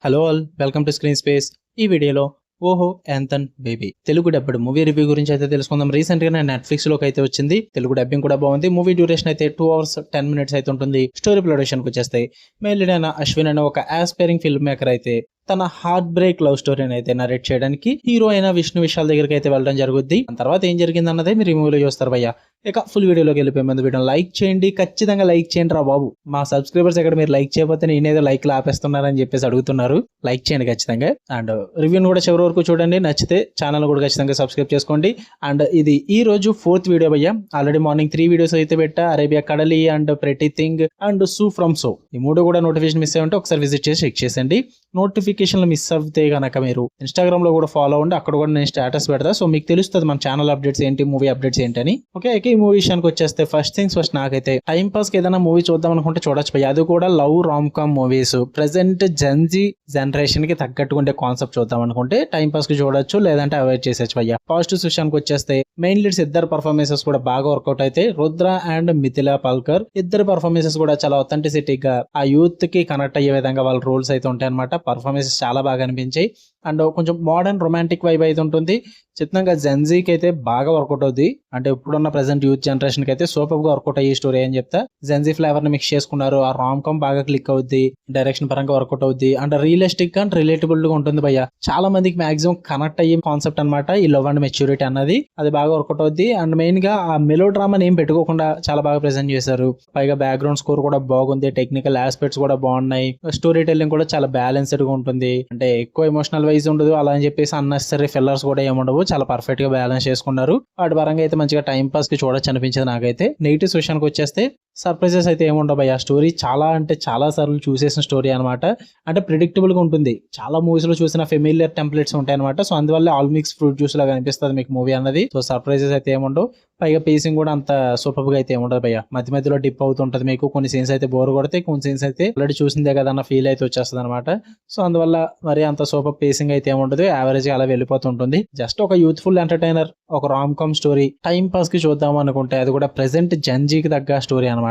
Hello all, welcome to screen space. ఈ వీడియోలో ఓహో యాంథన్ బేబీ తెలుగు డబ్బడ్ మూవీ రివ్యూ గురించి అయితే తెలుసుకుందాం. రీసెంట్ గా నెట్ఫ్లిక్స్ లోకి అయితే వచ్చింది. తెలుగు డబ్బింగ్ కూడా బాగుంది. మూవీ డ్యూరేషన్ అయితే 2 hours 10 minutes అయితే ఉంటుంది. స్టోరీ ప్రొడక్షన్ కి వచ్చేస్తాయి. మెయిన్ లీడ్ అయిన అశ్విన్ అనే ఒక ఆస్పైరింగ్ ఫిల్మ్ మేకర్ అయితే తన హార్ట్ బ్రేక్ లవ్ స్టోరీని అయితే నరేట్ చేయడానికి హీరో అయిన విష్ణు విశాల్ దగ్గరికి అయితే వెళ్ళడం జరుగుద్ది. ఆ తర్వాత ఏం జరిగింది అన్నదే మీరు ఈ మూవీలో చూస్తారు భయ్య. ఇక ఫుల్ వీడియోలోకి వెళ్ళిపోయే ముందు వీడియో లైక్ చేయండి, ఖచ్చితంగా లైక్ చేయండి రా బాబు. మా సబ్స్క్రైబర్స్ ఎక్కడ మీరు లైక్ చేయకపోతే నేనేదో లైక్ ఆపేస్తున్నారని చెప్పేసి అడుగుతున్నారు. లైక్ చేయండి ఖచ్చితంగా. అండ్ రివ్యూని కూడా చివరి వరకు చూడండి. నచ్చితే ఛానల్ కూడా ఖచ్చితంగా సబ్స్క్రైబ్ చేసుకోండి. అండ్ ఇది ఈ రోజు 4th వీడియో భయ్య. ఆల్రెడీ మార్నింగ్ 3 videos అయితే పెట్టా. అరేబియా కడలి అండ్ ప్రెటీ థింగ్ అండ్ సూ ఫ్రమ్ సో, ఈ 3 కూడా నోటిఫికేషన్ మిస్ అయ్యి ఉంటే ఒకసారి విజిట్ చేసి చెక్ చేసండి. నోటిఫికేషన్లు మిస్ అవుతే కనుక మీరు ఇన్స్టాగ్రామ్ లో కూడా ఫాలో అవ్వండి. అక్కడ కూడా నేను స్టేటస్ పెడతా. సో మీకు తెలుస్తుంది మన ఛానల్ అప్డేట్స్ ఏంటి, మూవీ అప్డేట్స్ ఏంటని. ఓకే, ఈ మూవీ విషయానికి వచ్చేస్తే ఫస్ట్ థింగ్స్ ఫస్ట్, నాకైతే టైం పాస్ కి ఏదైనా మూవీ చూద్దాం అనుకుంటే చూడొచ్చు భయ్య. అది కూడా love rom com movies. Present Gen Z generation కి తగ్గట్టుకుంటే కాన్సెప్ట్ చూద్దాం అనుకుంటే టైం పాస్ కి చూడొచ్చు, లేదంటే అవాయిడ్ చేసేచ్చు భయ్య. పాజిటివ్ విషయానికి వచ్చేస్తే మెయిన్ లీడ్స్ ఇద్దరు పర్ఫార్మెన్సెస్ కూడా బాగా వర్కౌట్ అయితే. రుద్ర అండ్ మిథిలా పాల్కర్ ఇద్దరు పర్ఫార్మెన్సెస్ కూడా చాలా ఒథెంటిసిటీగా ఆ యూత్ కి కనెక్ట్ అయ్యే విధంగా వాళ్ళ రోల్స్ అయితే ఉంటాయి అనమాట. పర్ఫార్మెన్సెస్ చాలా బాగా అనిపించాయి. అండ్ కొంచెం మోడర్న్ రొమాంటిక్ వైబ్ అయితే ఉంటుంది. చిత్తంగా జెన్జీకి అయితే బాగా వర్కౌట్ అవుద్ది. అంటే ఇప్పుడున్న ప్రెసెంట్ యూత్ జనరేషన్ కి అయితే సూపర్ గా వర్కౌట్ అయ్యే స్టోరీ అని చెప్తా. జెన్జీ ఫ్లేవర్ ని మిక్స్ చేసుకున్నారు. ఆ రామ్ కామ్ బాగా క్లిక్ అవుద్ది, డైరెక్షన్ పరంగా వర్కౌట్ అవుద్ది. అండ్ రియలిస్టిక్ అండ్ రిలేటబుల్ గా ఉంటుంది భయ్య. చాలా మందికి మాక్సిమం కనెక్ట్ అయ్యే కాన్సెప్ట్ అనమాట ఈ లవ్ అండ్ మెచ్యూరిటీ అన్నది. అది బాగా వర్కౌట్ అవుద్ది. అండ్ మెయిన్ గా ఆ మెలో డ్రామాని ఏం పెట్టుకోకుండా చాలా బాగా ప్రెజెంట్ చేశారు. పైగా బ్యాక్గ్రౌండ్ స్కోర్ కూడా బాగుంది. టెక్నికల్ ఆస్పెక్ట్స్ కూడా బాగున్నాయి. స్టోరీ టెల్లింగ్ కూడా చాలా బ్యాలెన్స్డ్ గా ఉంటుంది. అంటే ఎక్కువ ఎమోషనల్ వైజ్ ఉండదు, అలా అని చెప్పేసి అన్నెసరీ ఫిల్లర్స్ కూడా ఏముండవు. చాలా పర్ఫెక్ట్ గా బ్యాలెన్స్ చేసుకున్నారు. వాటి పరంగా అయితే మంచిగా టైం పాస్ కి చూడొచ్చు అనిపించింది నాకైతే. నెగిటివ్స్ విషయానికి వచ్చేస్తే సర్ప్రైజెస్ అయితే ఏముండవు భయ్య. స్టోరీ చాలా అంటే చాలా సార్లు చూసేసిన స్టోరీ అనమాట. అంటే ప్రిడిక్టబుల్ గా ఉంటుంది. చాలా మూవీస్ లో చూసిన ఫెమిలియర్ టెంప్లెట్స్ ఉంటాయి అనమాట. సో అందువల్ల ఆల్ మిక్స్ ఫ్రూట్ జ్యూస్ లాగా అనిపిస్తుంది మీకు మూవీ అన్నది. సో సర్ప్రైజెస్ అయితే ఏముండవు. పైగా పేసింగ్ కూడా అంత సూపర్ గా అయితే ఏముండదు భయ్య. మధ్య మధ్యలో డిప్ అవుతుంటది మీకు. కొన్ని సీన్స్ అయితే బోర్ కొడితే, కొన్ని సీన్స్ అయితే ఆల్రెడీ చూసిందే కదా అన్న ఫీల్ అయితే వచ్చేస్తుంది అనమాట. సో అందువల్ల మరి అంత సూపర్ పేసింగ్ అయితే ఏముండదు. యావరేజ్ గా అలా వెళ్ళిపోతుంటుంది. జస్ట్ ఒక యూత్ఫుల్ ఎంటర్టైనర్, ఒక rom com story time pass కి చూద్దాం అనుకుంటే అది కూడా ప్రెసెంట్ జెన్జీకి తగ్గ స్టోరీ అనమాట.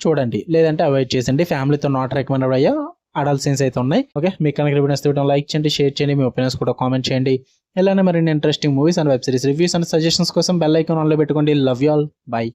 చూడండి, లేదంటే అవాయిడ్ చేసండి. ఫ్యామిలీతో నాట్ రికమెండెడ్ అయ్యా. అడల్ట్ సీన్స్ అయితే ఉన్నాయి. ఓకే, మీకు కనుక వీడియోస్ లైక్ చేయండి, షేర్ చేయండి, మీ ఒపీనియన్స్ కూడా కామెంట్ చేయండి. ఇలానే మరిన్ని interesting movies and web series reviews and suggestions కోసం బెల్ ఐకాన్ ఆన్ లో పెట్టుకోండి. Love you all, by.